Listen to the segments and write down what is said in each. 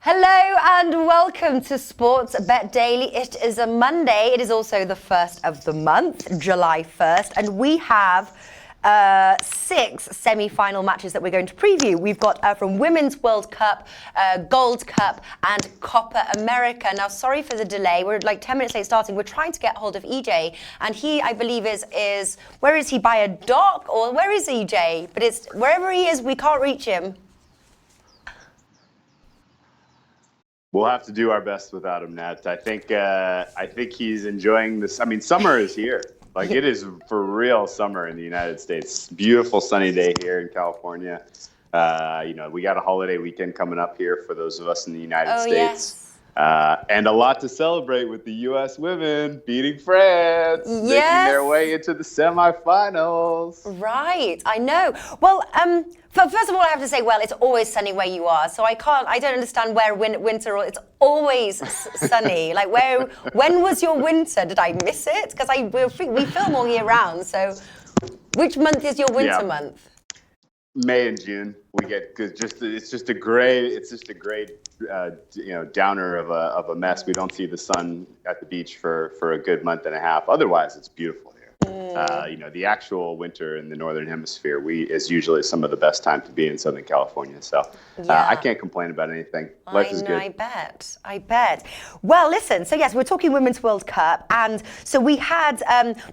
Hello and welcome to Sports Bet Daily. It is a Monday. It is also the first of the month, July 1st, and we have 6 semi-final matches that we're going to preview. We've got from Women's World Cup, Gold Cup, and Copa America. Now, sorry for the delay. We're like 10 minutes late starting. We're trying to get hold of EJ, and he, I believe, is where is he? By a dock, or where is EJ? But it's wherever he is, we can't reach him. We'll have to do our best without him, Nat. I think he's enjoying this. I mean, summer is here. Like, it is for real summer in the United States. Beautiful sunny day here in California. We got a holiday weekend coming up here for those of us in the United States. Yes. And a lot to celebrate with the U.S. women beating France, making their way into the semifinals. Right, I know. Well, first of all, I have to say, it's always sunny where you are. So I don't understand where winter, it's always sunny. Like, when was your winter? Did I miss it? Because we film all year round. So which month is your winter month? May and June. We get it's just a gray downer of a mess. We don't see the sun at the beach for a good month and a half. Otherwise, it's beautiful here. The actual winter in the northern hemisphere is usually some of the best time to be in Southern California. So I can't complain about anything. Life is good. I bet. Well, listen. So yes, we're talking Women's World Cup, and so we had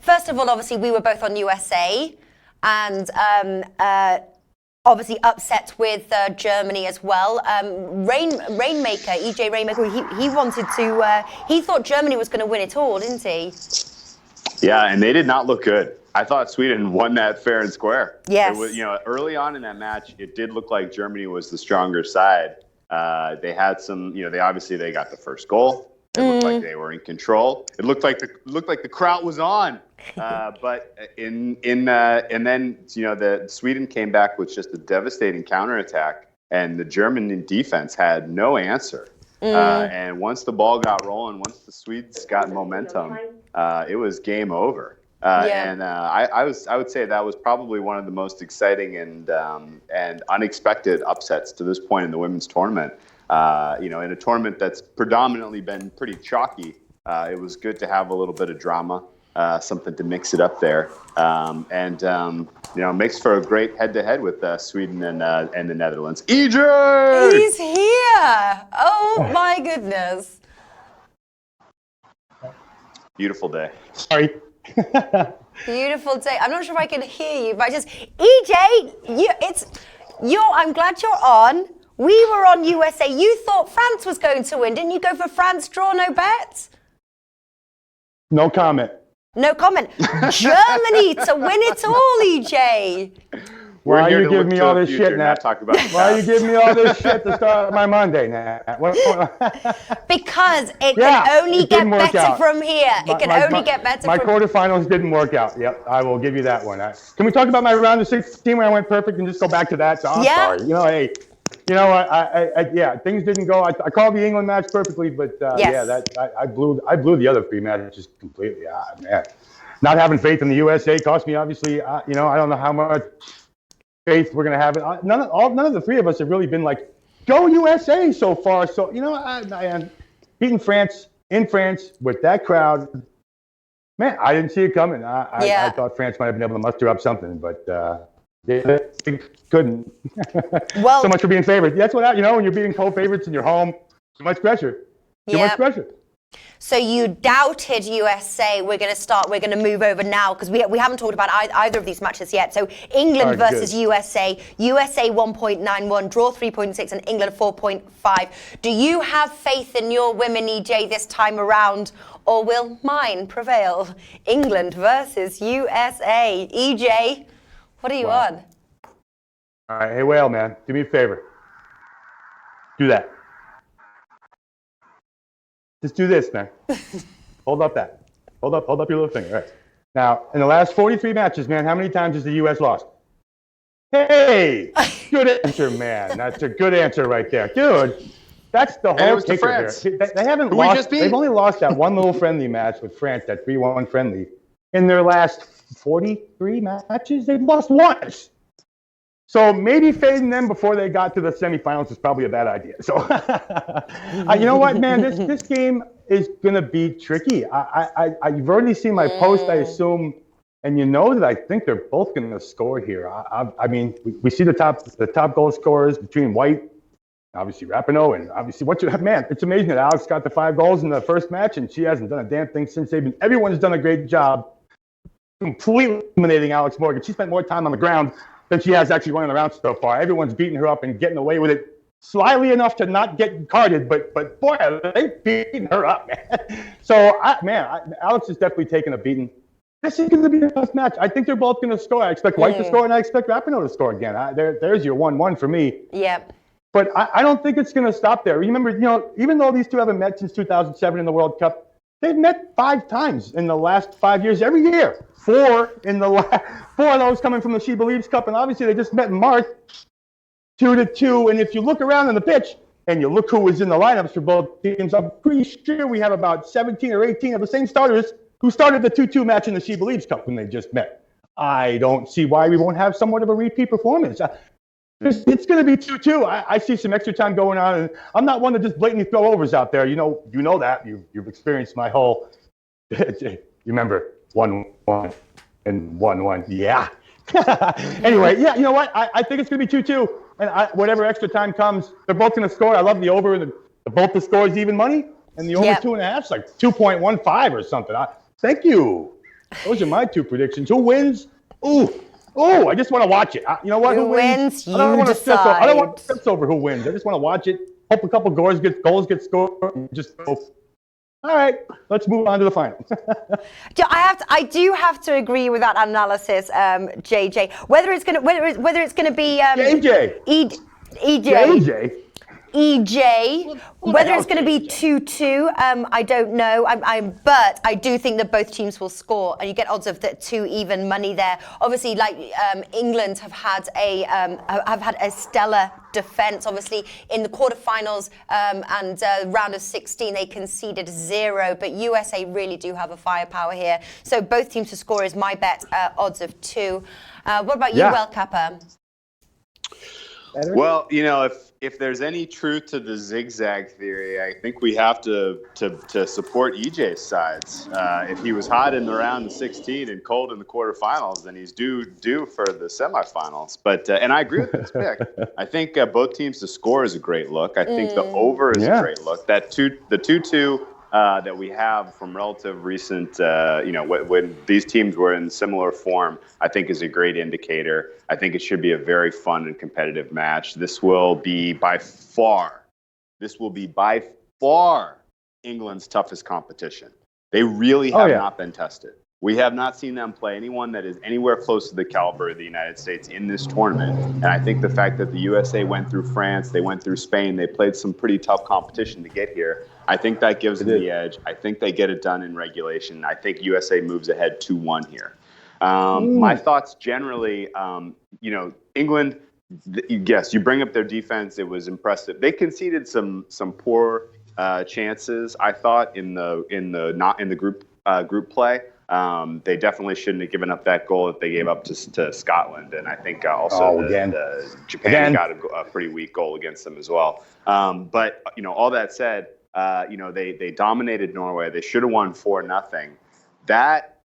first of all, obviously, we were both on USA, and obviously upset with Germany as well. Rainmaker, EJ Rainmaker, he thought Germany was going to win it all, didn't he? Yeah, and they did not look good. I thought Sweden won that fair and square. Yes. It was, early on in that match, it did look like Germany was the stronger side. They had some, they got the first goal. It looked like they were in control. It looked like the crowd was on. But and then the Sweden came back with just a devastating counterattack, and the German defense had no answer. And once the ball got rolling, once the Swedes got momentum, it was game over. And I would say that was probably one of the most exciting and unexpected upsets to this point in the women's tournament. In a tournament that's predominantly been pretty chalky, it was good to have a little bit of drama. Something to mix it up there, makes for a great head-to-head with Sweden and the Netherlands. EJ! He's here! Oh my goodness! Beautiful day. Sorry. Beautiful day. I'm not sure if I can hear you, but EJ, I'm glad you're on. We were on USA. You thought France was going to win, didn't you? Go for France, draw, no bets. No comment. No comment. Germany to win it all, EJ. Why are you giving me all this shit, Nat? Why are you giving me all this shit to start my Monday, Nat? Because it can only get better from here. It can only get better from here. My quarterfinals didn't work out. Yep, I will give you that one. Can we talk about my round of 16 where I went perfect and just go back to that? So I'm sorry. Things didn't go. I called the England match perfectly, but I blew the other 3 matches completely. Man, not having faith in the USA cost me. Obviously, I don't know how much faith we're gonna have. None of the 3 of us have really been like, go USA so far. So beating France in France with that crowd, man, I didn't see it coming. I thought France might have been able to muster up something, but. They couldn't. Well, so much for being favored. That's what when you're being co-favorites in your home. Too much pressure. Too much pressure. So you doubted USA. We're going to move over now because we haven't talked about either of these matches yet. So England versus USA. USA 1.91, draw 3.6, and England 4.5. Do you have faith in your women, EJ, this time around, or will mine prevail? England versus USA. EJ. What are you on? All right. Hey, Whale, man. Do me a favor. Do that. Just do this, man. Hold up your little finger. All right. Now, in the last 43 matches, man, how many times has the U.S. lost? Hey! Good answer, man. That's a good answer right there. Dude, that's the whole kicker here. They haven't lost. They've only lost that one little friendly match with France, that 3-1 friendly. In their last 43 matches, they've lost once. So maybe fading them before they got to the semifinals is probably a bad idea. So, you know what, man, this game is gonna be tricky. You've already seen my post, I assume, and you know that I think they're both gonna score here. I mean, we see the top goal scorers between White, obviously Rapinoe, and obviously man. It's amazing that Alex got the 5 goals in the first match, and she hasn't done a damn thing since they've been. Everyone's done a great job completely eliminating Alex Morgan. She spent more time on the ground than she has actually running around so far. Everyone's beating her up and getting away with it slyly enough to not get carded, but boy, they beating her up, man. So, Alex is definitely taking a beating. This is going to be a tough match. I think they're both going to score. I expect White to score, and I expect Rapinoe to score again. There's your 1-1 for me. Yep. But I don't think it's going to stop there. Remember, even though these two haven't met since 2007 in the World Cup, they've met 5 times in the last 5 years every year. 4 of those coming from the She Believes Cup, and obviously they just met in March, 2-2. And if you look around on the pitch and you look who was in the lineups for both teams, I'm pretty sure we have about 17 or 18 of the same starters who started the 2-2 match in the She Believes Cup when they just met. I don't see why we won't have somewhat of a repeat performance. It's going to be 2-2. I see some extra time going on, and I'm not one to just blatantly throw overs out there. You know that. You've experienced my whole. You remember 1-1 and 1-1. Yeah. Anyway, yeah. You know what? I think it's going to be 2-2, and whatever extra time comes, they're both going to score. I love the over and both the scores even money, and the over 2.5 is like 2.15 or something. Thank you. Those are my 2 predictions. Who wins? I just want to watch it. You know what? Who wins? I don't want to stress over who wins. I just want to watch it. Hope a couple goals get scored. And just go. All right, let's move on to the final. I do have to agree with that analysis, JJ. Whether it's going to be JJ. EJ. Whether it's going to be 2-2, I don't know. But I do think that both teams will score, and you get odds of 2 even money there. Obviously, England have had a stellar defense. Obviously, in the quarterfinals and round of 16, they conceded 0. But USA really do have a firepower here. So both teams to score is my bet. Odds of 2. What about you, World Cupper? Well, if there's any truth to the zigzag theory, I think we have to support EJ's sides. If he was hot in the round of 16 and cold in the quarterfinals, then he's due for the semifinals. But and I agree with this pick. I think both teams to score is a great look. I think the over is a great look. The 2-2 that we have from relative recent, when these teams were in similar form, I think is a great indicator. I think it should be a very fun and competitive match. This will be by far England's toughest competition. They really have not been tested. We have not seen them play anyone that is anywhere close to the caliber of the United States in this tournament. And I think the fact that the USA went through France, they went through Spain, they played some pretty tough competition to get here. I think that gives them the edge. I think they get it done in regulation. I think USA moves ahead 2-1 here. My thoughts generally, England, yes, you bring up their defense. It was impressive. They conceded some poor chances, I thought, in the group play. They definitely shouldn't have given up that goal that they gave up to Scotland, and I think also Japan got a pretty weak goal against them as well. But all that said, they dominated Norway. They should have won 4-0. That,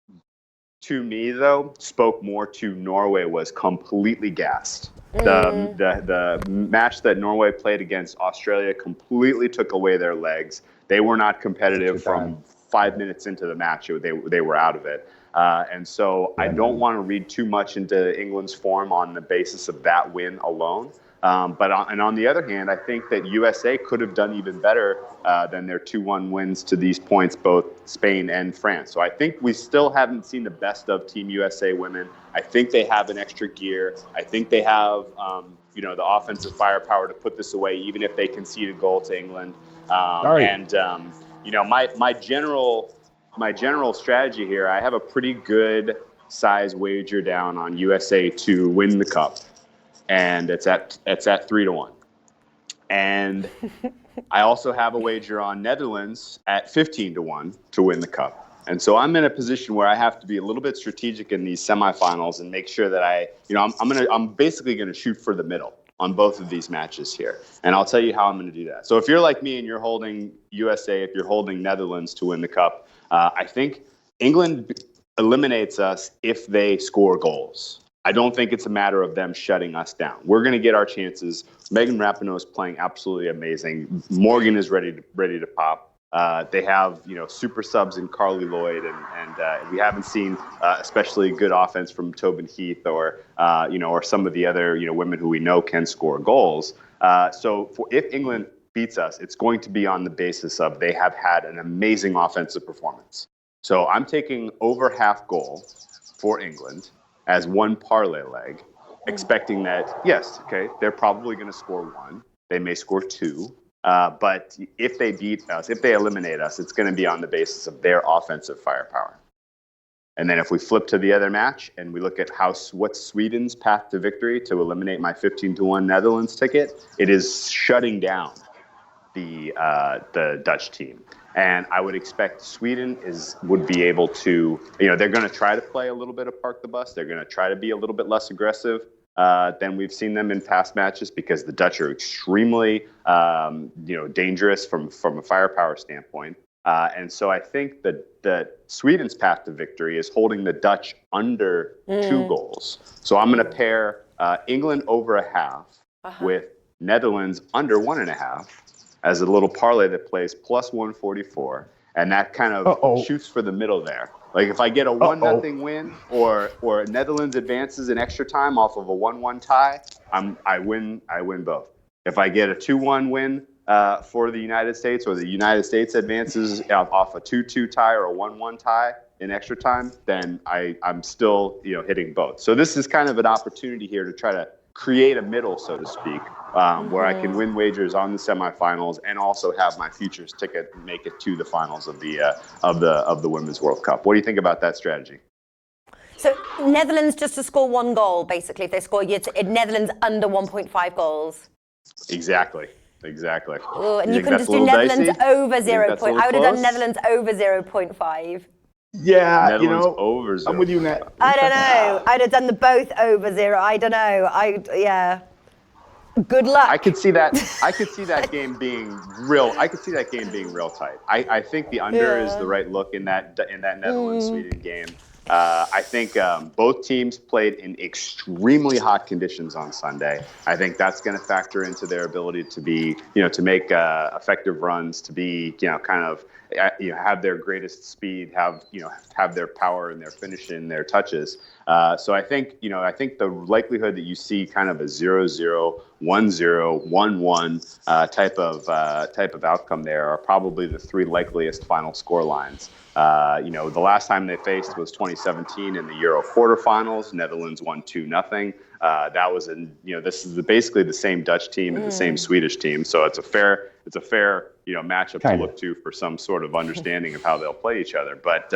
to me, though, spoke more to Norway was completely gassed. The match that Norway played against Australia completely took away their legs. They were not competitive from 5 minutes into the match. They were out of it. And so I don't want to read too much into England's form on the basis of that win alone. But on the other hand, I think that USA could have done even better than their 2-1 wins to these points, both Spain and France. So I think we still haven't seen the best of Team USA women. I think they have an extra gear. I think they have, the offensive firepower to put this away, even if they concede a goal to England. My general strategy here, I have a pretty good size wager down on USA to win the cup. And it's at 3-1. And I also have a wager on Netherlands at 15-1 to win the cup. And so I'm in a position where I have to be a little bit strategic in these semifinals and make sure that I'm basically going to shoot for the middle on both of these matches here. And I'll tell you how I'm going to do that. So if you're like me and you're holding USA, if you're holding Netherlands to win the cup, I think England eliminates us if they score goals. I don't think it's a matter of them shutting us down. We're going to get our chances. Megan Rapinoe is playing absolutely amazing. Morgan is ready to pop. They have, super subs in Carly Lloyd, and we haven't seen especially good offense from Tobin Heath or some of the other, women who we know can score goals. If England beats us, it's going to be on the basis of they have had an amazing offensive performance. So I'm taking over half goal for England as one parlay leg, expecting that, yes, okay, they're probably going to score one. They may score two. But if they beat us, if they eliminate us, it's going to be on the basis of their offensive firepower. And then if we flip to the other match and we look at what's Sweden's path to victory to eliminate my 15-1 Netherlands ticket, it is shutting down the Dutch team. And I would expect Sweden would be able to, they're going to try to play a little bit of park the bus. They're going to try to be a little bit less aggressive than we've seen them in past matches, because the Dutch are extremely, dangerous from a firepower standpoint. And so I think that Sweden's path to victory is holding the Dutch under 2 goals. So I'm going to pair England over a half with Netherlands under 1.5 as a little parlay that plays plus 144. And that kind of shoots for the middle there. Like if I get a 1-0 win or Netherlands advances in extra time off of a 1-1 tie, I win both. If I get a 2-1 win for the United States, or the United States advances off a 2-2 tie or a 1-1 tie in extra time, then I'm still hitting both. So this is kind of an opportunity here to try to create a middle, so to speak, where I can win wagers on the semifinals and also have my futures ticket make it to the finals of the Women's World Cup. What do you think about that strategy? So Netherlands just to score 1 goal, basically. If they score, Netherlands under 1.5 goals. Exactly. Ooh, and you couldn't just do Netherlands over 0. I would have done Netherlands over 0.5. Yeah, Netherlands over 0. I'm with you, Nat. I don't know. I'd have done the both over 0. I don't know. Yeah. Good luck. I could see that game being real. I could see that game being real tight. I think the under is the right look in that Netherlands-Sweden game. I think both teams played in extremely hot conditions on Sunday. I think that's going to factor into their ability to be, to make effective runs, to be, have their greatest speed, have their power and their finish in their touches. So I think the likelihood that you see kind of a 0-0, 1-0, 1-1 type of outcome there are probably the 3 likeliest final score lines. The last time they faced was 2017 in the Euro quarterfinals. Netherlands won 2-0. That was this is basically the same Dutch team and the same Swedish team. So it's a fair matchup to look to for some sort of understanding of how they'll play each other. But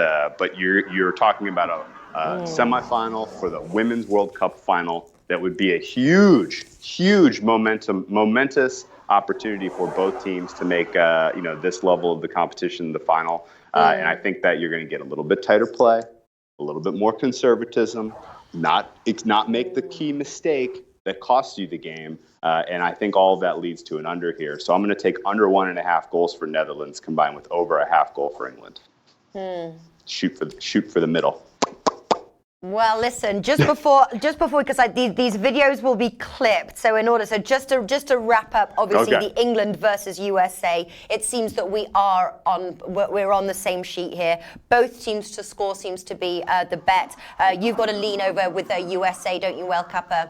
you're talking about a semifinal for the Women's World Cup final that would be a huge momentous opportunity for both teams to make this level of the competition the final. And I think that you're going to get a little bit tighter play, a little bit more conservatism, not make the key mistake that costs you the game. And I think all of that leads to an under here. So I'm going to take under 1.5 goals for Netherlands combined with over a half goal for England. Shoot for the middle. Well, listen, just before, because these videos will be clipped. So just to wrap up, obviously the England versus USA, it seems that we're on the same sheet here. Both teams to score seems to be the bet. You've got to lean over with the USA, don't you, World Cupper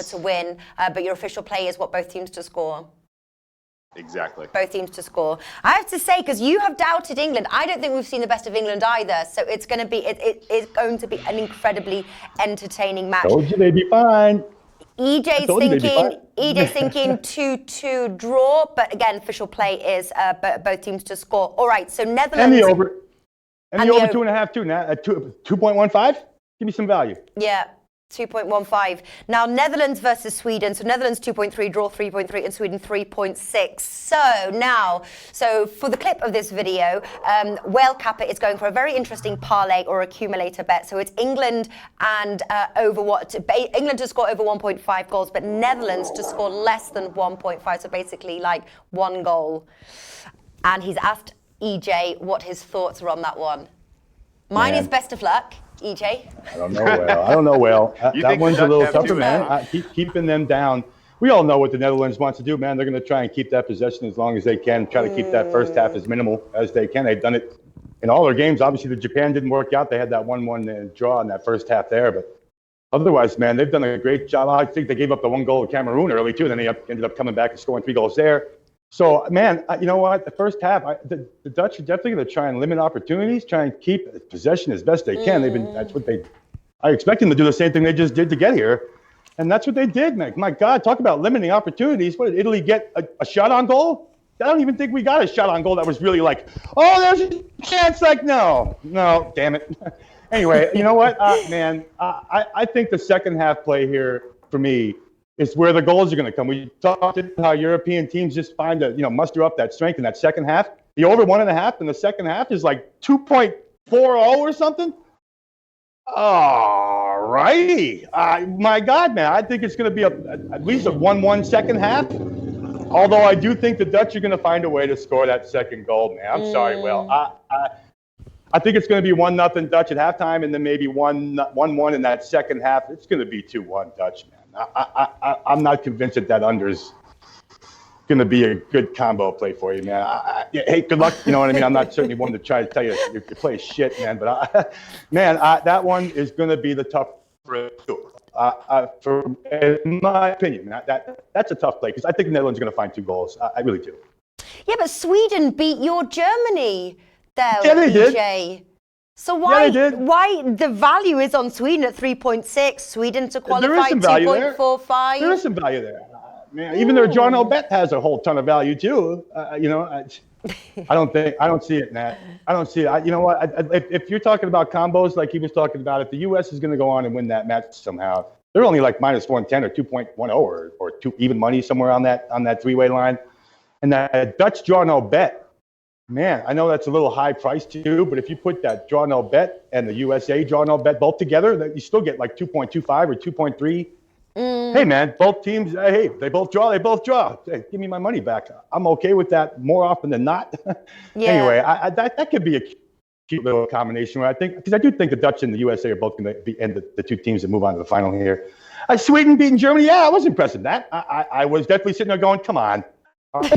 to win. But your official play is what, both teams to score? Exactly. Both teams to score. I have to say, because you have doubted England, I don't think we've seen the best of England either. So it's going to be it's going to be an incredibly entertaining match. Told you they'd be fine. EJ's thinking 2-2 draw, but again, official play is both teams to score. All right, so Netherlands. And the over 2.5 too. Nat, at 2.15. Give me some value. Yeah. 2.15. Now, Netherlands versus Sweden. So Netherlands 2.3, draw 3.3, and Sweden 3.6. So for the clip of this video, Whale Kappa is going for a very interesting parlay or accumulator bet. So it's England and England to score over 1.5 goals, but Netherlands to score less than 1.5. So basically like 1 goal. And he's asked EJ what his thoughts are on that one. Mine is best of luck. EJ? I don't know, Will. That one's a little tougher, man. Keeping them down. We all know what the Netherlands wants to do, man. They're going to try and keep that possession as long as they can, try to keep that first half as minimal as they can. They've done it in all their games. Obviously, the Japan didn't work out. They had that 1-1 draw in that first half there. But otherwise, man, they've done a great job. I think they gave up the 1 goal to Cameroon early, too. Then they ended up coming back and scoring 3 goals there. So, man, you know what? The first half, the Dutch are definitely going to try and limit opportunities, try and keep possession as best they can. I expect them to do the same thing they just did to get here. And that's what they did, man. My God, talk about limiting opportunities. What did Italy get? A shot on goal? I don't even think we got a shot on goal that was really like, oh, there's a chance. Like, no, damn it. Anyway, you know what, man? I think the second half play here for me is where the goals are going to come. We talked about how European teams just find muster up that strength in that second half. The over 1.5 in the second half is like 2.40 or something. All righty. My God, man, I think it's going to be at least a 1-1 second half. Although I do think the Dutch are going to find a way to score that second goal, man. I'm sorry, Will. I think it's going to be 1-0 Dutch at halftime, and then maybe 1-1 in that second half. It's going to be 2-1 Dutch, man. I'm not convinced that under's going to be a good combo play for you, man. Hey, good luck. You know what I mean? I'm not certainly one to try to tell you you play shit, man. But, that one is going to be the tough for in my opinion. That's a tough play because I think the Netherlands are going to find 2 goals. I really do. Yeah, but Sweden beat your Germany there, yeah, they EJ. did. So why the value is on Sweden at 3.6, Sweden to qualify 2.45? There is some value there. Man, even their draw no bet has a whole ton of value too. I don't see it, Nat. I don't see it. You know what? If you're talking about combos like he was talking about, if the U.S. is going to go on and win that match somehow, they're only like -110 or 2.10 or 2 even money somewhere on that 3-way line. And that Dutch draw no bet. Man, I know that's a little high price too, but if you put that draw no bet and the USA draw no bet both together, you still get like 2.25 or 2.3. Hey, man, both teams, hey, they both draw. Hey, give me my money back. I'm okay with that more often than not. Yeah. Anyway, that could be a cute little combination where I think, because I do think the Dutch and the USA are both going to be the 2 teams that move on to the final here. Sweden beating Germany, yeah, I was impressed with that. I was definitely sitting there going, come on.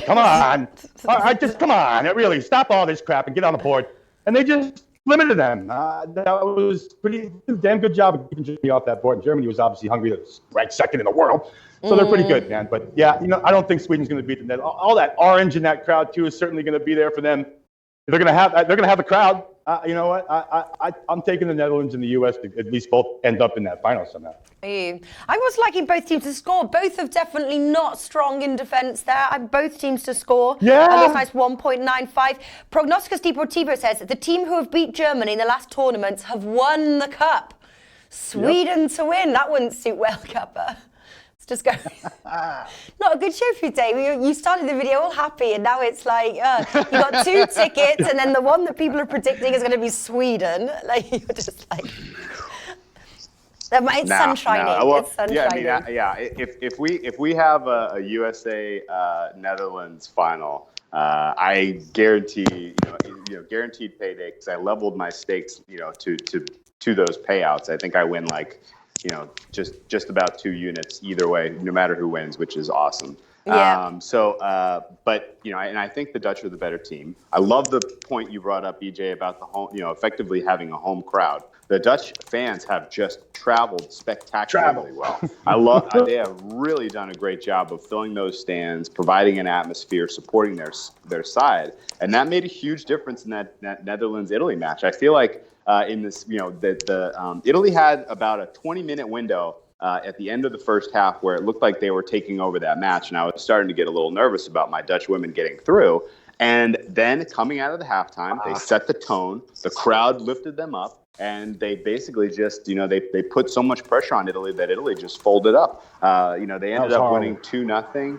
Come on. Just come on. Really, stop all this crap and get on the board. And they just limited them. That was pretty damn good job of keeping Germany off that board. And Germany was obviously Hungary, that's ranked second in the world. So they're pretty good, man. But yeah, I don't think Sweden's going to beat them. All that orange in that crowd too is certainly going to be there for them. They're going to have a crowd. You know what? I'm taking the Netherlands and the U.S. to at least both end up in that final somehow. I was liking both teams to score. Both have definitely not strong in defence there. Both teams to score. Yeah. This nice 1.95. Prognosticus Deportivo says the team who have beat Germany in the last tournaments have won the cup. Sweden to win. That wouldn't suit World Cup. Just go. Not a good show for you, Dave. You started the video all happy, and now it's like you got 2 tickets, and then the one that people are predicting is going to be Sweden. Like you're just like, it's sunshiny. Well, it's sunshiny. Yeah, if we have a USA Netherlands final, I guarantee guaranteed payday because I leveled my stakes to those payouts. I think I win like. Just about 2 units either way, no matter who wins, which is awesome. Yeah. But and I think the Dutch are the better team. I love the point you brought up, EJ, about the home, effectively having a home crowd. The Dutch fans have just traveled spectacularly well. They have really done a great job of filling those stands, providing an atmosphere, supporting their side, and that made a huge difference in that Netherlands-Italy match. I feel like. In this, Italy had about a 20-minute window at the end of the first half where it looked like they were taking over that match, and I was starting to get a little nervous about my Dutch women getting through. And then coming out of the halftime, they set the tone. The crowd lifted them up. And they basically just, they put so much pressure on Italy that Italy just folded up. They ended up winning 2-0.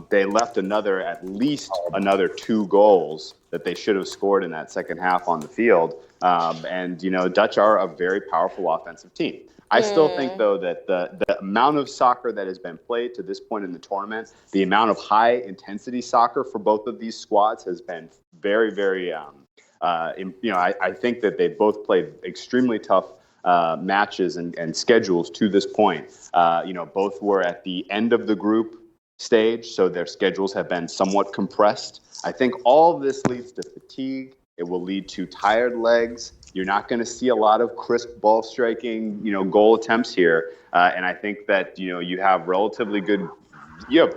They left at least another 2 goals that they should have scored in that second half on the field. Dutch are a very powerful offensive team. I still think, though, that the amount of soccer that has been played to this point in the tournament, the amount of high-intensity soccer for both of these squads has been very, very I think that they both played extremely tough matches and schedules to this point. Both were at the end of the group stage, so their schedules have been somewhat compressed. I think all of this leads to fatigue. It will lead to tired legs. You're not going to see a lot of crisp ball striking, goal attempts here. And I think that, you have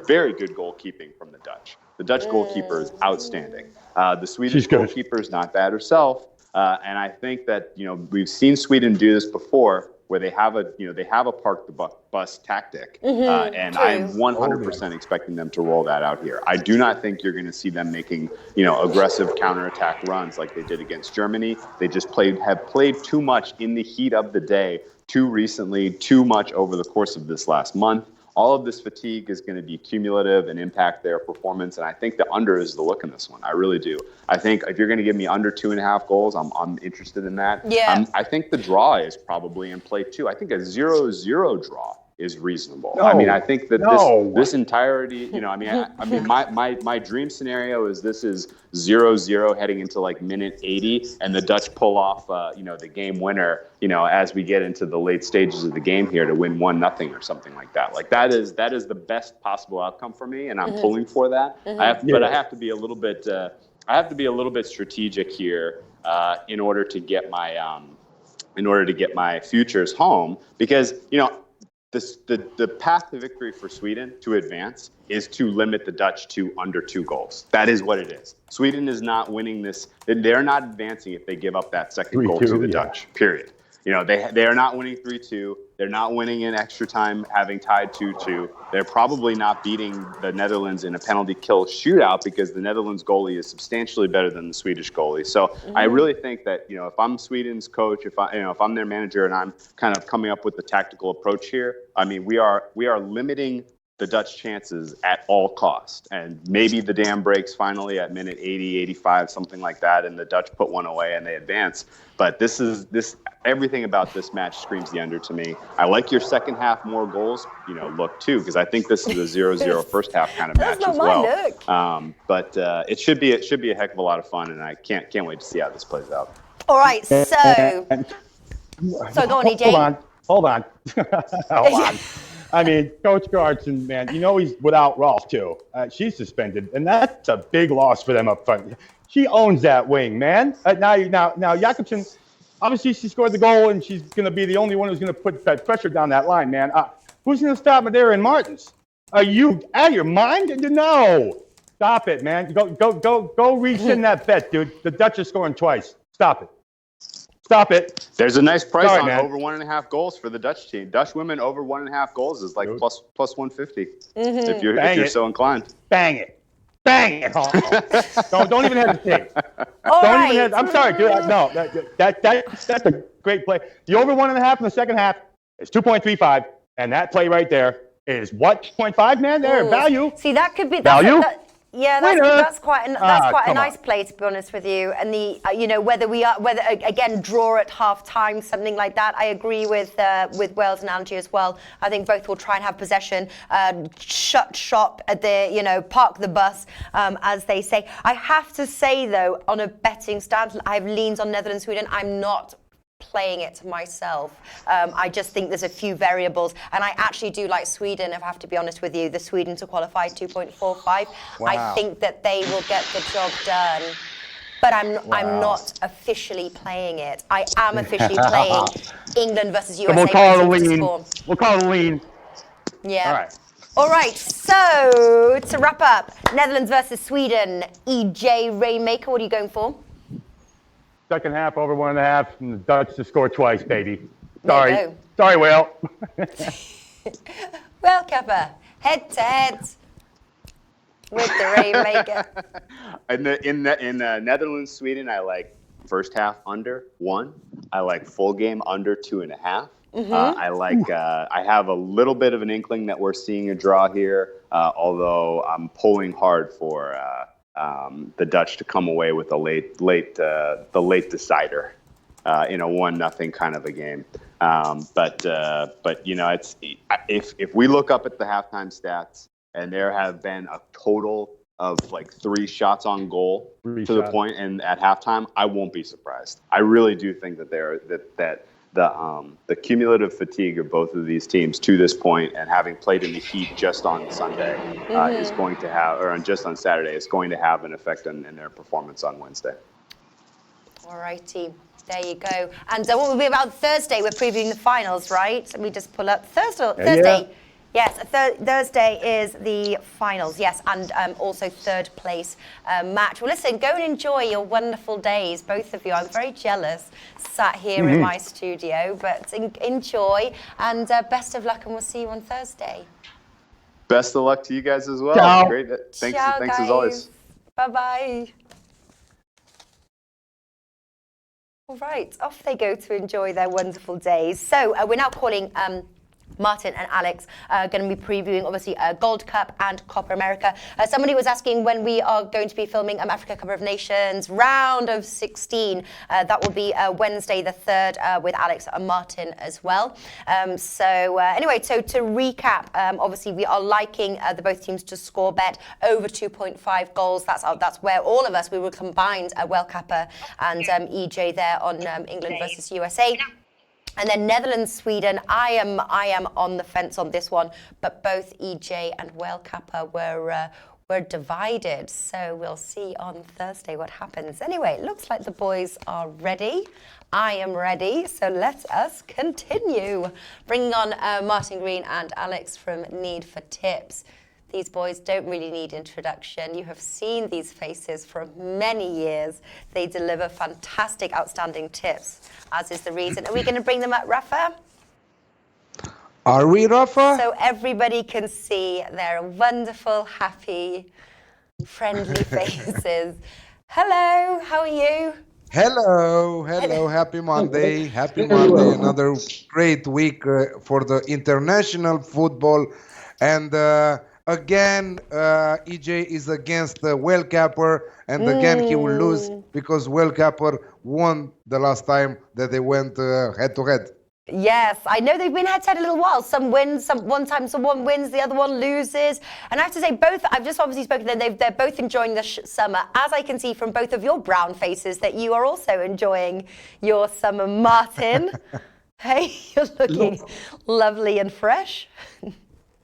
very good goalkeeping from the Dutch. The Dutch goalkeeper is outstanding. The Swedish goalkeeper is not bad herself. And I think that, we've seen Sweden do this before, where they have a park the bus tactic. And I'm 100% expecting them to roll that out here. I do not think you're going to see them making, aggressive counterattack runs like they did against Germany. They just have played too much in the heat of the day, too recently, too much over the course of this last month. All of this fatigue is going to be cumulative and impact their performance. And I think the under is the look in this one. I really do. I think if you're going to give me under 2.5 goals, I'm interested in that. Yeah. I think the draw is probably in play too. I think a 0-0 draw is reasonable. No, I think that this entirety, my dream scenario is this is 0-0 heading into like minute 80, and the Dutch pull off, the game winner, as we get into the late stages of the game here to win 1-0 or something like that. Like that is the best possible outcome for me, and I'm pulling for that. But I have to be a little bit, strategic here in order to get my futures home, because the path to victory for Sweden to advance is to limit the Dutch to under 2 goals. That is what it is. Sweden is not winning this. They're not advancing if they give up that second goal to the Dutch, period. They are not winning 3-2. They're not winning in extra time, having tied 2-2. They're probably not beating the Netherlands in a penalty kill shootout because the Netherlands goalie is substantially better than the Swedish goalie. So I really think that, if I'm Sweden's coach, if I'm their manager and I'm kind of coming up with the tactical approach here, we are limiting the Dutch chances at all cost. And maybe the dam breaks finally at minute 80, 85, something like that, and the Dutch put one away and they advance. But everything about this match screams the under to me. I like your second half more goals, look too, because I think this is a 0-0 first half kind of match as well. But it should be a heck of a lot of fun, and I can't wait to see how this plays out. All right, so go on, EJ. Hold on. Coach Gartson, man, he's without Rolf, too. She's suspended, and that's a big loss for them up front. She owns that wing, man. Now, Jakobsen, obviously she scored the goal, and she's going to be the only one who's going to put that pressure down that line, man. Who's going to stop Madeira and Martins? Are you out of your mind? No. Stop it, man. Go rescind that bet, dude. The Dutch are scoring twice. Stop it. Stop it. There's a nice price on over 1.5 goals for the Dutch team. Dutch women over 1.5 goals is like plus 150 if you're so inclined. Bang it. Don't even hesitate. I'm sorry, dude. No, that's a great play. The over 1.5 in the second half is 2.35, and that play right there is what? 0.5, man. There, value. See, that could be value. That's quite a nice play, to be honest with you. And whether again draw at half time, something like that. I agree with Wales' analogy as well. I think both will try and have possession, shut shop at park the bus, as they say. I have to say though, on a betting stance, I've leaned on Netherlands, Sweden. I'm not playing it myself. I just think there's a few variables, and I actually do like Sweden, if I have to be honest with you. The Sweden to qualify 2.45. Wow. I think that they will get the job done, but I'm not officially playing it. I am officially playing England versus USA. We'll call it a lean. We'll call it a lean. Yeah. All right. So to wrap up, Netherlands versus Sweden. EJ Rainmaker, what are you going for? Second half over 1.5, and the Dutch to score twice, baby. Sorry, Whale. Well, Kappa, head to head. with the Rainmaker. In Netherlands, Sweden, I like first half under 1. I like full game under 2.5. I have a little bit of an inkling that we're seeing a draw here, although I'm pulling hard for the Dutch to come away with the late decider in a 1-0 kind of a game. But it's if we look up at the halftime stats, and there have been a total of like 3 shots on goal the point, and at halftime, I won't be surprised. I really do think that the cumulative fatigue of both of these teams to this point, and having played in the heat just on Sunday, is going to have, or just on Saturday, is going to have an effect in their performance on Wednesday. All righty. There you go. And what will be about Thursday? We're previewing the finals, right? Let me just pull up Thursday. Yeah. Yes, Thursday is the finals. Yes, and also third place match. Well, listen, go and enjoy your wonderful days, both of you. I'm very jealous, sat here in my studio, but enjoy, and best of luck, and we'll see you on Thursday. Best of luck to you guys as well. Ciao. Great. Thanks guys. as always. Bye-bye. All right, off they go to enjoy their wonderful days. So we're now calling Martin and Alex going to be previewing, obviously, Gold Cup and Copa America. Somebody was asking when we are going to be filming Africa Cup of Nations round of 16. That will be Wednesday the 3rd with Alex and Martin as well. Anyway, so to recap, obviously we are liking the both teams to score bet over 2.5 goals. That's where all of us, we were combined, Well Kappa and EJ there on England versus USA. And then Netherlands, Sweden, I am on the fence on this one, but both EJ and Well Kappa were divided. So we'll see on Thursday what happens. Anyway, it looks like the boys are ready. I am ready, so let us continue. Bringing on Martin Green and Alex from Need for Tips. These boys don't really need introduction. You have seen these faces for many years. They deliver fantastic, outstanding tips, as is the reason. Are we going to bring them up, Rafa? Are we, Rafa? So everybody can see their wonderful, happy, friendly faces. Hello, how are you? Hello, happy Monday. Happy Monday, another great week for the international football. And again, EJ is against Well Kapper, and again he will lose because Well Kapper won the last time that they went head-to-head. Yes, I know they've been head-to-head a little while. Some wins, one time someone wins, the other one loses. And I have to say, both, I've just obviously spoken to them, they're both enjoying the summer. As I can see from both of your brown faces, that you are also enjoying your summer. Martin, hey, you're looking lovely and fresh.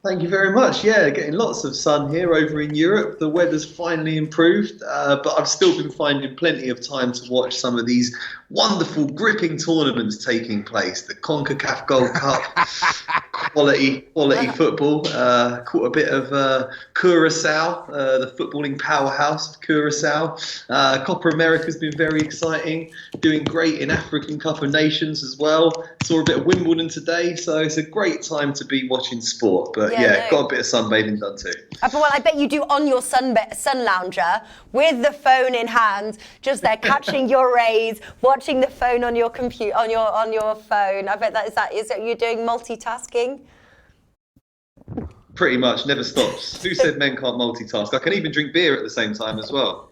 Thank you very much. Yeah, getting lots of sun here over in Europe. The weather's finally improved, but I've still been finding plenty of time to watch some of these wonderful, gripping tournaments taking place. The CONCACAF Gold Cup, quality football. Caught a bit of Curacao, the footballing powerhouse of Curacao. Copa America's been very exciting, doing great in African Cup of Nations as well. Saw a bit of Wimbledon today, so it's a great time to be watching sport. But got a bit of sunbathing done too. Well, I bet you do on your sun lounger with the phone in hand, just there catching your rays, watching the phone on your computer, on your phone. I bet is that you're doing multitasking? Pretty much, never stops. Who said men can't multitask? I can even drink beer at the same time as well.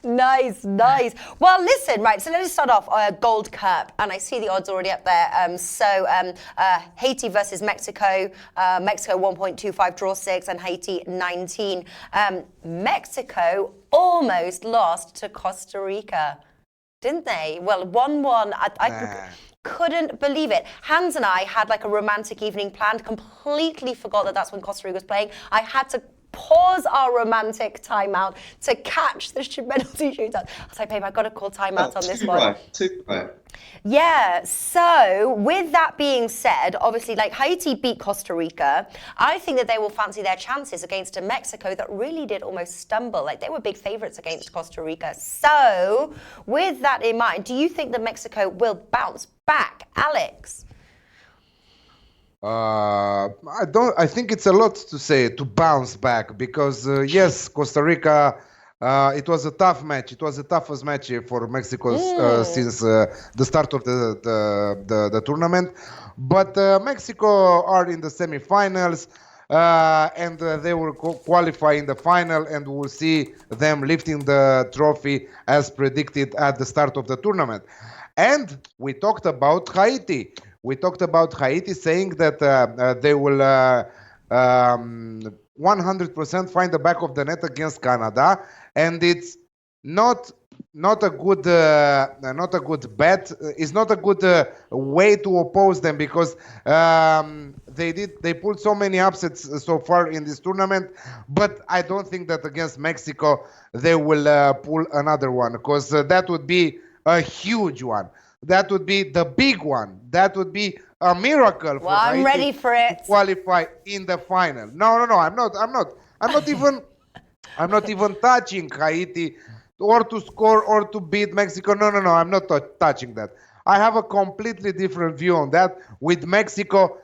Nice. Well, listen, right, so let's start off Gold Cup, and I see the odds already up there. Haiti versus Mexico. Mexico 1.25, draw 6, and Haiti 19. Mexico almost lost to Costa Rica, didn't they? Well, 1-1. I couldn't believe it. Hans and I had like a romantic evening planned, completely forgot that that's when Costa Rica was playing. I had to pause our romantic timeout to catch the penalty shootout. I was like, babe, I've got to call timeout on this one. Too right. Yeah, so with that being said, obviously, like Haiti beat Costa Rica. I think that they will fancy their chances against a Mexico that really did almost stumble. Like they were big favourites against Costa Rica. So with that in mind, do you think that Mexico will bounce back? Alex? I think it's a lot to say to bounce back because yes, Costa Rica. It was a tough match. It was the toughest match for Mexico since the start of the tournament. But Mexico are in the semifinals, and they will qualify in the final, and we'll see them lifting the trophy as predicted at the start of the tournament. And we talked about Haiti. We talked about Haiti saying that they will 100% find the back of the net against Canada, and it's not a good bet. It's not a good way to oppose them because they pulled so many upsets so far in this tournament. But I don't think that against Mexico they will pull another one because that would be a huge one. That would be the big one. That would be a miracle for Haiti. I'm ready for it. To qualify in the final. No. I'm not even touching Haiti or to score or to beat Mexico. No. I'm not touching that. I have a completely different view on that. With Mexico,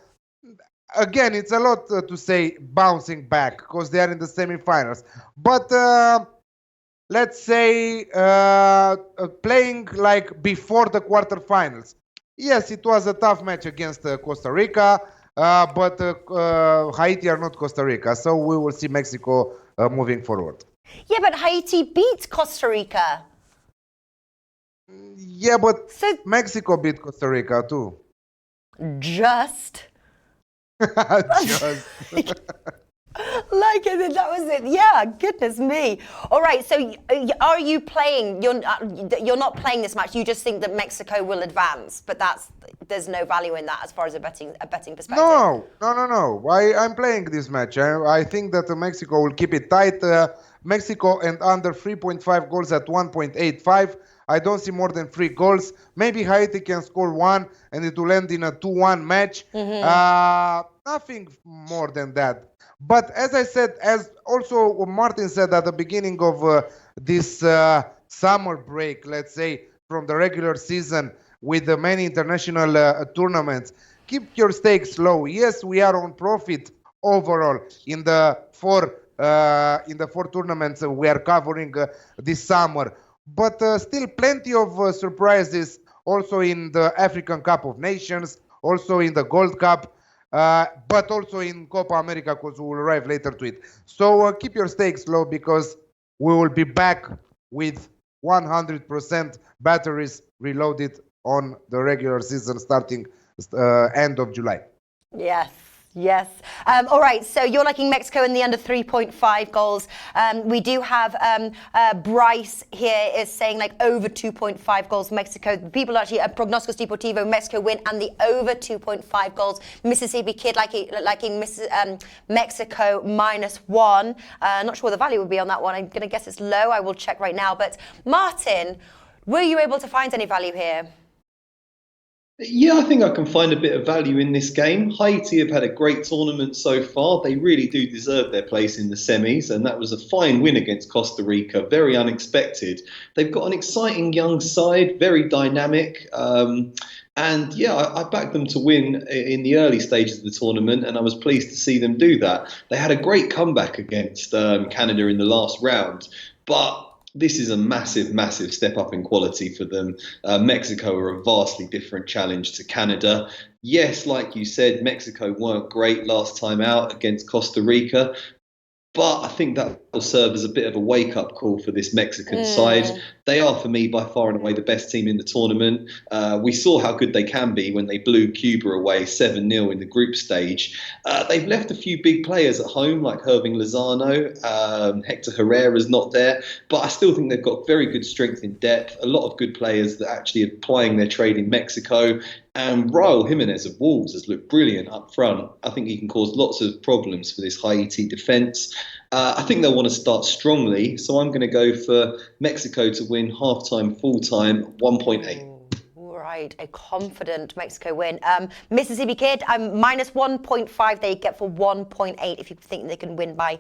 again, it's a lot to say bouncing back because they are in the semifinals. But let's say playing like before the quarterfinals. Yes, it was a tough match against Costa Rica, but Haiti are not Costa Rica, so we will see Mexico moving forward. Yeah, but Haiti beat Costa Rica. Yeah, but Mexico beat Costa Rica too. Just. Just. Like that was it. Yeah, goodness me. All right, so are you playing? You're not playing this match. You just think that Mexico will advance, but there's no value in that as far as a betting perspective. No. I'm playing this match. I think that Mexico will keep it tight. Mexico and under 3.5 goals at 1.85. I don't see more than 3 goals. Maybe Haiti can score 1 and it will end in a 2-1 match. Nothing more than that. But as I said, as also Martin said at the beginning of this summer break, let's say, from the regular season with the many international tournaments, keep your stakes low. Yes, we are on profit overall in the four tournaments we are covering this summer. But still plenty of surprises also in the African Cup of Nations, also in the Gold Cup. But also in Copa America, because we will arrive later to it. So keep your stakes low because we will be back with 100% batteries reloaded on the regular season starting end of July. Yes. All right, so you're liking Mexico in the under 3.5 goals. We do have Bryce here is saying like over 2.5 goals Mexico. People actually Prognosticos Deportivo, Mexico win and the over 2.5 goals. Mississippi Kid liking Mexico -1. Not sure what the value would be on that one. I'm going to guess it's low. I will check right now. But Martin, were you able to find any value here? Yeah, I think I can find a bit of value in this game. Haiti have had a great tournament so far. They really do deserve their place in the semis, and that was a fine win against Costa Rica, very unexpected. They've got an exciting young side, very dynamic. And yeah, I backed them to win in the early stages of the tournament, and I was pleased to see them do that. They had a great comeback against Canada in the last round, but this is a massive step up in quality for them. Mexico are a vastly different challenge to Canada. Yes, like you said, Mexico weren't great last time out against Costa Rica, but I think that will serve as a bit of a wake-up call for this Mexican side. They are, for me, by far and away the best team in the tournament. We saw how good they can be when they blew Cuba away 7-0 in the group stage. They've left a few big players at home, like Hirving Lozano. Hector Herrera's not there. But I still think they've got very good strength in depth, a lot of good players that actually are plying their trade in Mexico. And Raul Jimenez of Wolves has looked brilliant up front. I think he can cause lots of problems for this Haiti defence. I think they'll want to start strongly, so I'm going to go for Mexico to win half-time, full-time, 1.8. Right, a confident Mexico win. Mississippi Kid, -1.5 they get for 1.8 if you think they can win by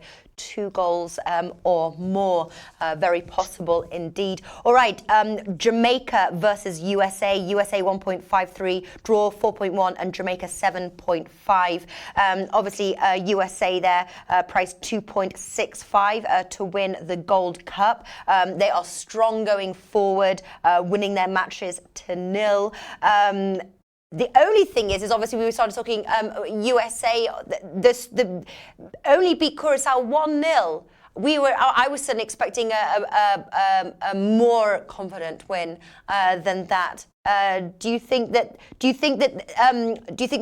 2 goals or more. Very possible indeed. All right, Jamaica versus USA. USA 1.53, draw 4.1, and Jamaica 7.5. Obviously, USA there priced 2.65 to win the Gold Cup. They are strong going forward, winning their matches to 0. The only thing is obviously we started talking USA. The only beat Curacao 1-0. I was suddenly expecting a more confident win than that. Do you think that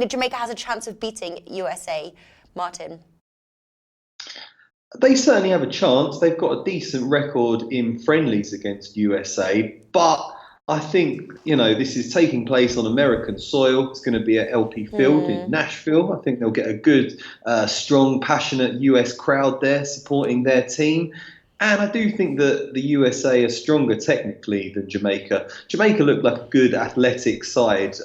Jamaica has a chance of beating USA, Martin? They certainly have a chance. They've got a decent record in friendlies against USA, but I think, this is taking place on American soil. It's going to be at LP Field in Nashville. I think they'll get a good, strong, passionate US crowd there supporting their team. And I do think that the USA are stronger technically than Jamaica. Jamaica looked like a good athletic side,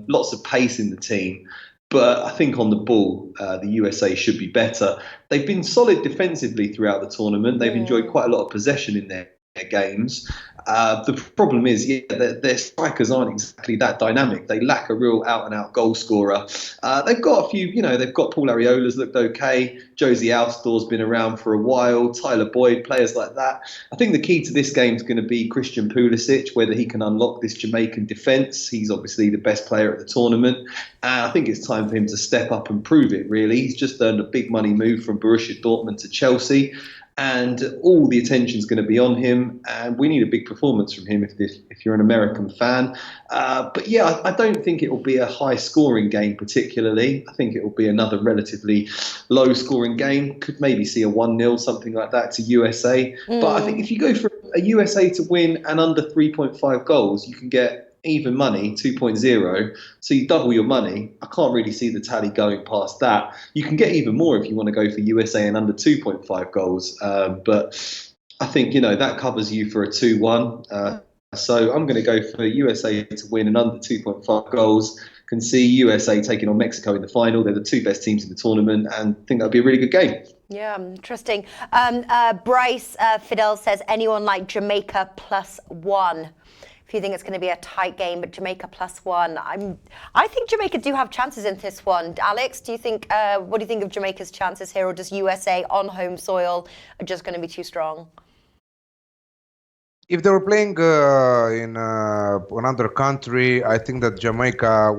lots of pace in the team. But I think on the ball, the USA should be better. They've been solid defensively throughout the tournament. They've enjoyed quite a lot of possession in their games. The problem is, their strikers aren't exactly that dynamic. They lack a real out-and-out goal scorer. They've got a few, they've got Paul Ariola's looked okay. Josie Alstor's been around for a while. Tyler Boyd, players like that. I think the key to this game is going to be Christian Pulisic, whether he can unlock this Jamaican defence. He's obviously the best player at the tournament. And I think it's time for him to step up and prove it, really. He's just earned a big money move from Borussia Dortmund to Chelsea. And all the attention's going to be on him, and we need a big performance from him if you're an American fan. But yeah, I don't think it will be a high-scoring game particularly. I think it will be another relatively low-scoring game. Could maybe see a 1-0, something like that, to USA. But I think if you go for a USA to win and under 3.5 goals, you can get even money, 2.0, so you double your money. I can't really see the tally going past that. You can get even more if you want to go for USA and under 2.5 goals, but I think that covers you for a 2-1. So I'm going to go for USA to win and under 2.5 goals. Can see USA taking on Mexico in the final. They're the 2 best teams in the tournament, and I think that'll be a really good game. Yeah, interesting. Bryce Fidel says, anyone like Jamaica +1? If you think it's going to be a tight game, but Jamaica +1, I think Jamaica do have chances in this one. Alex, do you think? What do you think of Jamaica's chances here, or does USA on home soil are just going to be too strong? If they were playing in another country, I think that Jamaica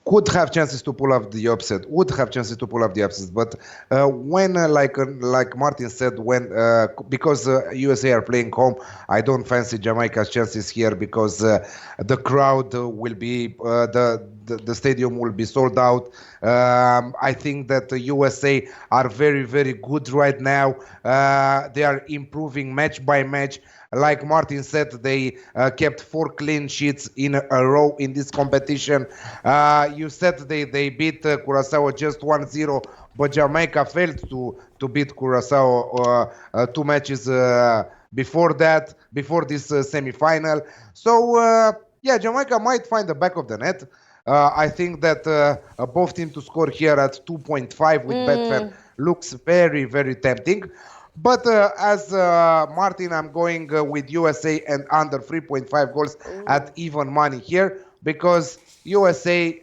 could have chances to pull off the upset. But when, like Martin said, because USA are playing home, I don't fancy Jamaica's chances here because the crowd will be the stadium will be sold out. I think that the USA are very, very good right now. They are improving match by match. Like Martin said, they kept 4 clean sheets in a row in this competition. You said they beat Curacao just 1-0, but Jamaica failed to beat Curacao 2 matches before this semi-final. So, Jamaica might find the back of the net. I think that both teams to score here at 2.5 with Betfair looks very, very tempting. But as Martin, I'm going with USA and under 3.5 goals at even money here because USA,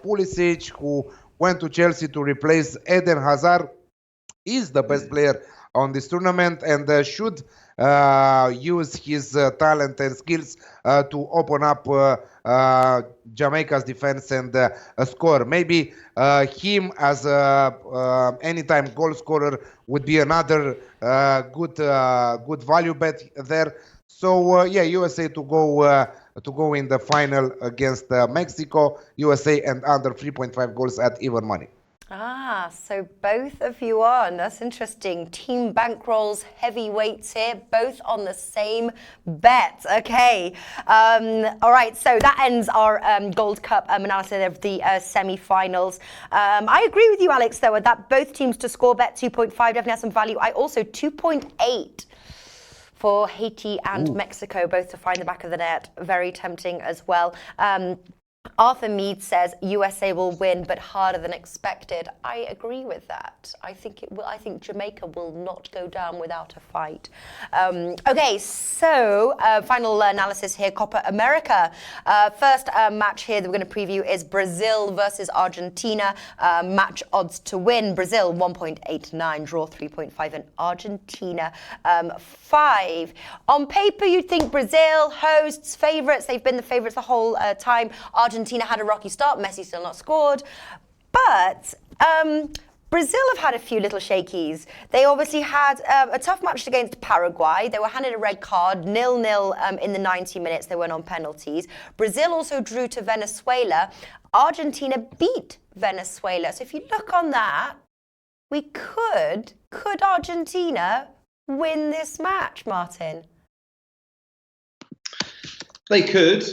Pulisic, who went to Chelsea to replace Eden Hazard, is the best player on this tournament and should use his talent and skills to open up Jamaica's defense and score. Maybe him as a anytime goal scorer would be another good value bet there. So USA to go in the final against Mexico. USA and under 3.5 goals at even money. So both of you on. That's interesting. Team bankrolls, heavyweights here, both on the same bet. Okay. All right. So that ends our Gold Cup analysis of the semi-finals. I agree with you, Alex, though, that both teams to score bet 2.5 definitely has some value. I also 2.8 for Haiti and Mexico, both to find the back of the net. Very tempting as well. Arthur Mead says USA will win, but harder than expected. I agree with that. I think it will. I think Jamaica will not go down without a fight. Okay, so final analysis here. Copa America. First match here that we're going to preview is Brazil versus Argentina. Match odds to win: Brazil 1.89, draw 3.5, and Argentina 5. On paper, you'd think Brazil hosts, favourites. They've been the favourites the whole time. Argentina had a rocky start. Messi still not scored. But Brazil have had a few little shakies. They obviously had a tough match against Paraguay. They were handed a red card, 0-0 in the 90 minutes. They went on penalties. Brazil also drew to Venezuela. Argentina beat Venezuela. So if you look on that, could Argentina win this match, Martin? They could.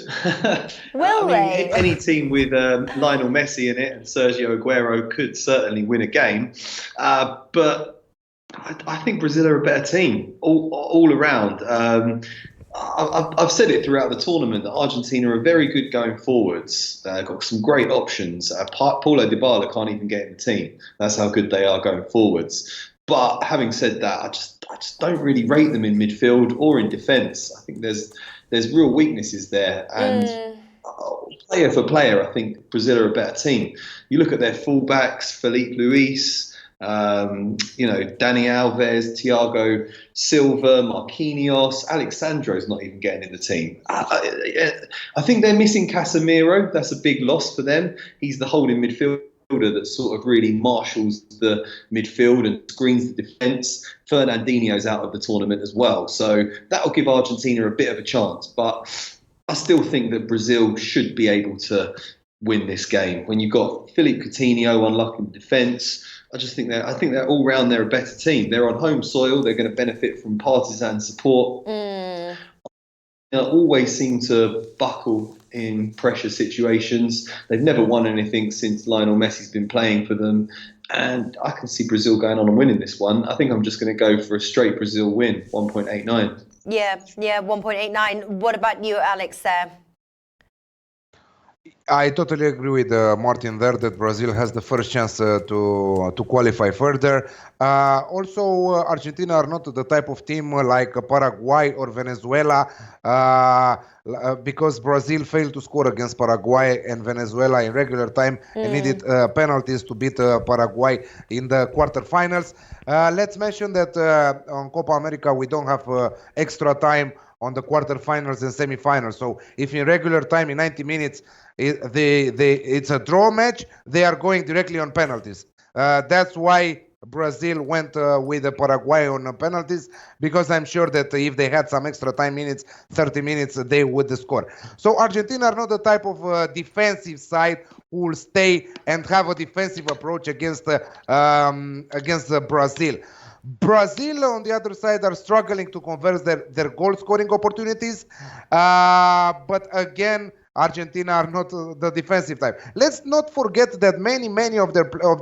Will they? Any team with Lionel Messi in it and Sergio Aguero could certainly win a game. But I think Brazil are a better team all around. I've said it throughout the tournament that Argentina are very good going forwards. Got some great options. Paulo Dybala can't even get in the team. That's how good they are going forwards. But having said that, I just don't really rate them in midfield or in defence. I think there's real weaknesses there, and player for player, I think Brazil are a better team. You look at their fullbacks: Felipe Luis, Dani Alves, Thiago Silva, Marquinhos, Alexandro's not even getting in the team. I think they're missing Casemiro. That's a big loss for them. He's the holding midfielder that sort of really marshals the midfield and screens the defence. Fernandinho's out of the tournament as well. So that'll give Argentina a bit of a chance. But I still think that Brazil should be able to win this game. When you've got Philippe Coutinho unlocking defence, I think they're all round, they're a better team. They're on home soil. They're going to benefit from partisan support. They always seem to buckle in pressure situations. They've never won anything since Lionel Messi's been playing for them. And I can see Brazil going on and winning this one. I think I'm just going to go for a straight Brazil win, 1.89. Yeah, 1.89. What about you, Alex, there? I totally agree with Martin there that Brazil has the first chance to qualify further. Also, Argentina are not the type of team like Paraguay or Venezuela, because Brazil failed to score against Paraguay and Venezuela in regular time and needed penalties to beat Paraguay in the quarterfinals. Let's mention that on Copa America we don't have extra time on the quarterfinals and semifinals. So if in regular time in 90 minutes it's a draw match, they are going directly on penalties. That's why Brazil went with the Paraguay on penalties, because I'm sure that if they had some extra time minutes, 30 minutes, they would score. So Argentina are not the type of defensive side who will stay and have a defensive approach against Brazil. Brazil, on the other side, are struggling to convert their goal-scoring opportunities. But again, Argentina are not the defensive type. Let's not forget that many of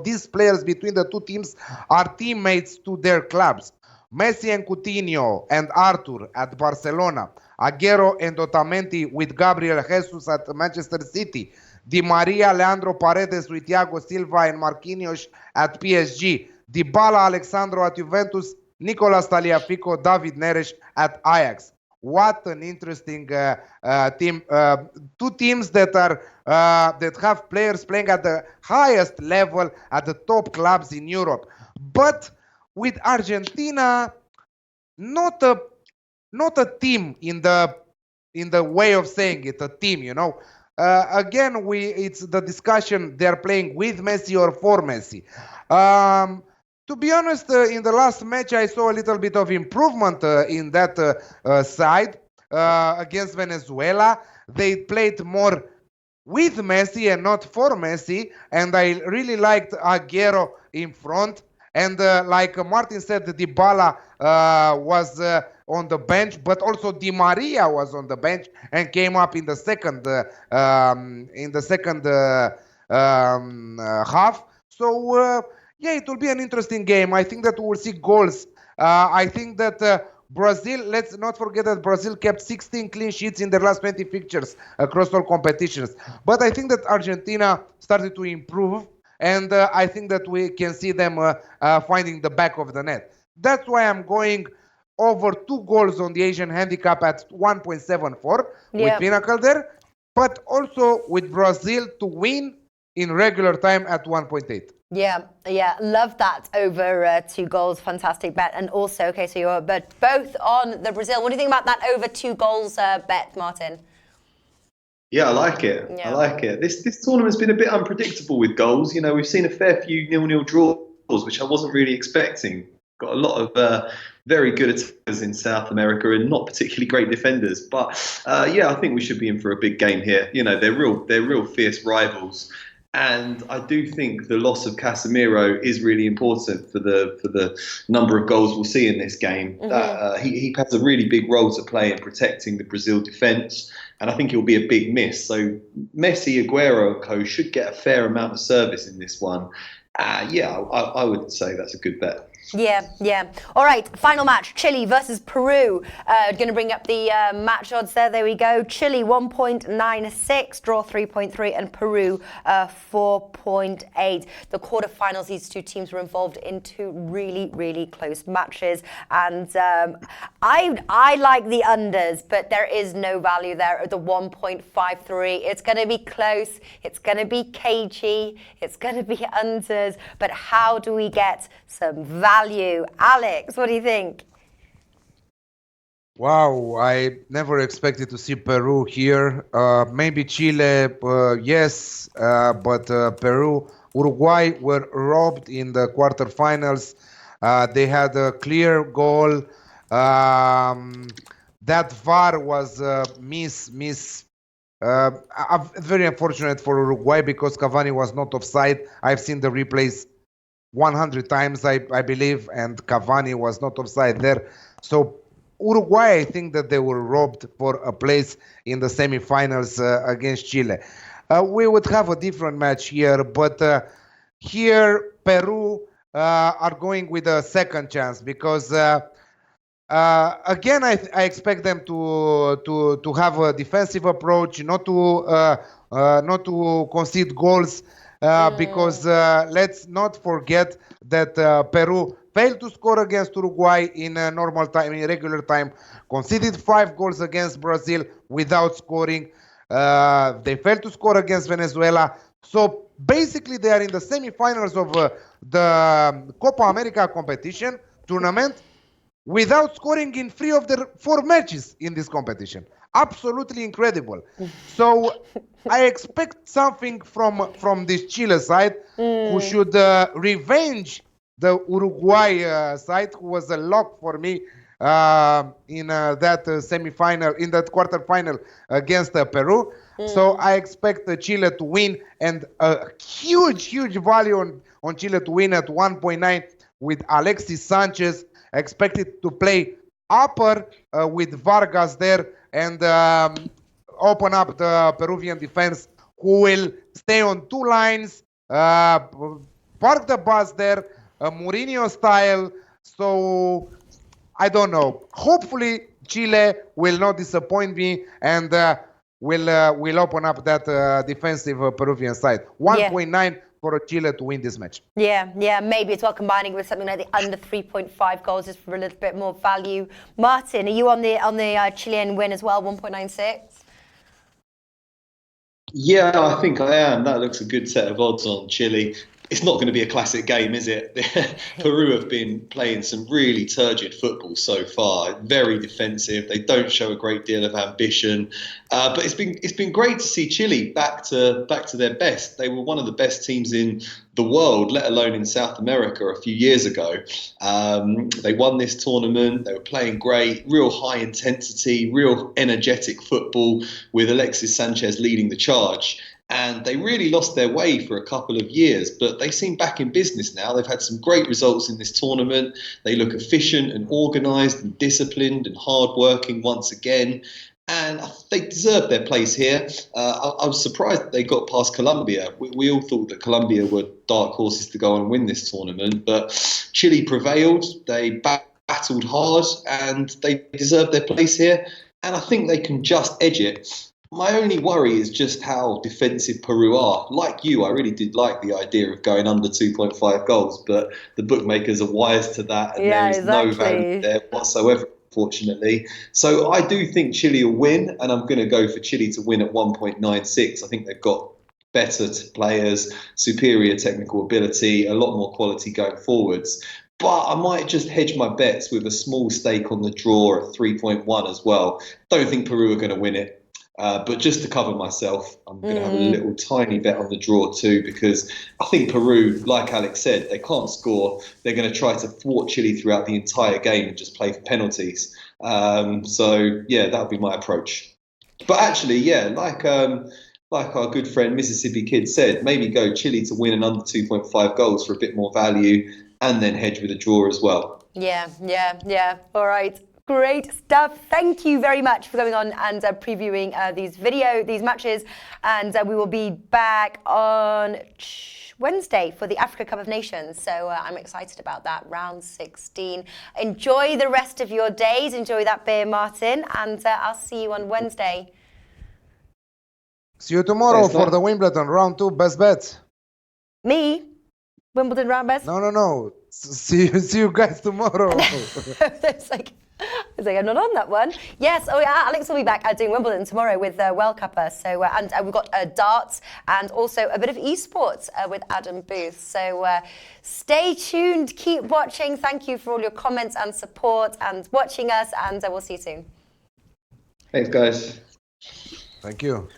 these players between the two teams are teammates to their clubs. Messi and Coutinho and Arthur at Barcelona. Agüero and Otamendi with Gabriel Jesus at Manchester City. Di Maria, Leandro Paredes with Thiago Silva and Marquinhos at PSG. Dybala, Alexandro at Juventus, Nicolas Tagliafico, David Neres at Ajax. What an interesting team! Two teams that have players playing at the highest level at the top clubs in Europe, but with Argentina, not a team in the way of saying it, a team, you know. Again, it's the discussion: they're playing with Messi or for Messi. To be honest, in the last match, I saw a little bit of improvement in that side against Venezuela. They played more with Messi and not for Messi, and I really liked Agüero in front. And like Martin said, Dybala was on the bench, but also Di Maria was on the bench and came up in the second half. So. Yeah, it will be an interesting game. I think that we'll see goals. I think that Brazil, let's not forget that Brazil kept 16 clean sheets in their last 20 fixtures across all competitions. But I think that Argentina started to improve, and I think that we can see them finding the back of the net. That's why I'm going over 2 goals on the Asian handicap at 1.74 with Pinnacle there, but also with Brazil to win in regular time at 1.8. Yeah, love that over 2 goals. Fantastic bet. And also, okay, so you're both on the Brazil. What do you think about that over 2 goals bet, Martin? Yeah, I like it. Yeah. I like it. This tournament's been a bit unpredictable with goals. You know, we've seen a fair few 0-0 draws, which I wasn't really expecting. Got a lot of very good attackers in South America and not particularly great defenders. But yeah, I think we should be in for a big game here. You know, they're real fierce rivals. And I do think the loss of Casemiro is really important for the number of goals we'll see in this game. Mm-hmm. He has a really big role to play in protecting the Brazil defence, and I think it will be a big miss. So Messi, Aguero and co should get a fair amount of service in this one. Yeah, I would say that's a good bet. Yeah. All right, final match, Chile versus Peru. Going to bring up the match odds there. There we go. Chile 1.96, draw 3.3, and Peru 4.8. The quarterfinals, these two teams were involved in 2 really, really close matches. And I like the unders, but there is no value there at the 1.53. It's going to be close. It's going to be cagey. It's going to be unders. But how do we get some value? Alex, what do you think? Wow, I never expected to see Peru here. Maybe Chile, yes, but Peru, Uruguay were robbed in the quarterfinals. They had a clear goal. That VAR was very unfortunate for Uruguay because Cavani was not offside. I've seen the replays 100 times, I believe, and Cavani was not offside there. So Uruguay, I think that they were robbed for a place in the semifinals against Chile. We would have a different match here, but here Peru are going with a second chance because again, I expect them to have a defensive approach, not to concede goals. Because let's not forget that Peru failed to score against Uruguay in normal time, in regular time, conceded 5 goals against Brazil without scoring. They failed to score against Venezuela. So basically, they are in the semifinals of the Copa America competition tournament without scoring in 3 of their 4 matches in this competition. Absolutely incredible. So I expect something from this Chile side, who should revenge the Uruguay side, who was a lock for me in that semifinal, in that quarterfinal against Peru. So I expect Chile to win, and a huge value on Chile to win at 1.9 with Alexis Sanchez expected to play upper with Vargas there and open up the Peruvian defense, who will stay on 2 lines, park the bus there, Mourinho style. So I don't know. Hopefully Chile will not disappoint me and will open up that defensive Peruvian side. 1.9 for Chile to win this match. Yeah, maybe it's well combining with something like the under 3.5 goals just for a little bit more value. Martin, are you on the Chilean win as well, 1.96? Yeah, I think I am. That looks a good set of odds on Chile. It's not going to be a classic game, is it? Peru have been playing some really turgid football so far. Very defensive. They don't show a great deal of ambition. But it's been great to see Chile back to their best. They were one of the best teams in the world, let alone in South America a few years ago. They won this tournament. They were playing great, real high intensity, real energetic football with Alexis Sanchez leading the charge. And they really lost their way for a couple of years, but they seem back in business now. They've had some great results in this tournament. They look efficient and organised and disciplined and hard-working once again. And they deserve their place here. I was surprised that they got past Colombia. We all thought that Colombia were dark horses to go and win this tournament, but Chile prevailed. They backed battled hard and they deserve their place here. And I think they can just edge it. My only worry is just how defensive Peru are. Like you, I really did like the idea of going under 2.5 goals, but the bookmakers are wise to that, and there is no value there whatsoever, fortunately. So I do think Chile will win, and I'm going to go for Chile to win at 1.96. I think they've got better players, superior technical ability, a lot more quality going forwards. But I might just hedge my bets with a small stake on the draw at 3.1 as well. Don't think Peru are going to win it. But just to cover myself, I'm going to have a little tiny bet on the draw too, because I think Peru, like Alex said, they can't score. They're going to try to thwart Chile throughout the entire game and just play for penalties. So, yeah, that would be my approach. But actually, yeah, like our good friend Mississippi Kid said, maybe go Chile to win and under 2.5 goals for a bit more value, and then hedge with a draw as well. Yeah. All right. Great stuff. Thank you very much for going on and previewing these matches. And we will be back on Wednesday for the Africa Cup of Nations. So I'm excited about that, round 16. Enjoy the rest of your days. Enjoy that beer, Martin. And I'll see you on Wednesday. See you tomorrow for the Wimbledon round 2 best bets. Me? Wimbledon round best? No. See you guys tomorrow. It's like I'm not on that one. Yes, Alex will be back doing Wimbledon tomorrow with World Cupper. So and we've got darts and also a bit of esports with Adam Booth. So stay tuned, keep watching. Thank you for all your comments and support and watching us, and we'll see you soon. Thanks, guys. Thank you.